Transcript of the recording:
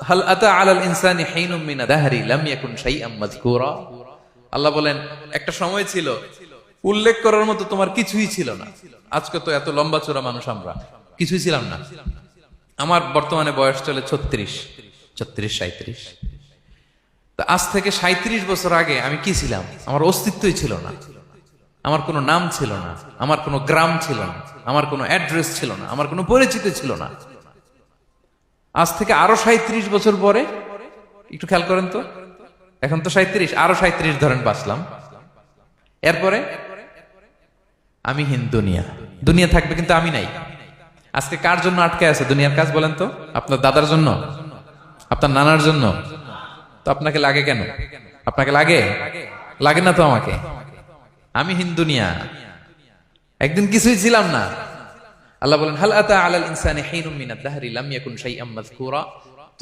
হাল আতা আলাল ইনসানি হিনুম মিন দাহরি লাম ইয়াকুন শাইআম মাযকুরা। আল্লাহ বলেন একটা সময় ছিল উল্লেখ করার মতো তোমার কিছুই ছিল না। আজকে তো এত লম্বা চূড়া মানুষ, আমরা কিছুই ছিলাম না। আমার বর্তমানে বয়স চলে 36, 37। তা আজ থেকে 37 বছর আগে আমি কি ছিলাম? আমার অস্তিত্বই ছিল না, আমার কোনো নাম ছিল না, আমার কোনো গ্রাম ছিল না, আমার কোনো অ্যাড্রেস ছিল না, আমার কোনো পরিচিতি ছিল না। আজ থেকে আরো 37 বছর পরে একটু খেয়াল করেন তো, এখন তো 37, আরো 37 ধরেন বাঁচলাম। এরপরে আমি দুনিয়া, দুনিয়া থাকবে কিন্তু আমি নাই। আজকে কার জন্য আটকে আছে দুনিয়ার কাজ বলেন তো? আপনার দাদার জন্য, আপনার নানার জন্য। তো আপনাকে লাগে কেন? আপনাকে লাগে? লাগে না তো আমাকে। আমি দুনিয়া, একদিন কিছুই ছিলাম না। আল্লাহ বলেন হাল আতা আলাল ইনসানি হিনুম মিনাদ দাহরি লাম ইয়াকুন শাইআম মাযকুরা।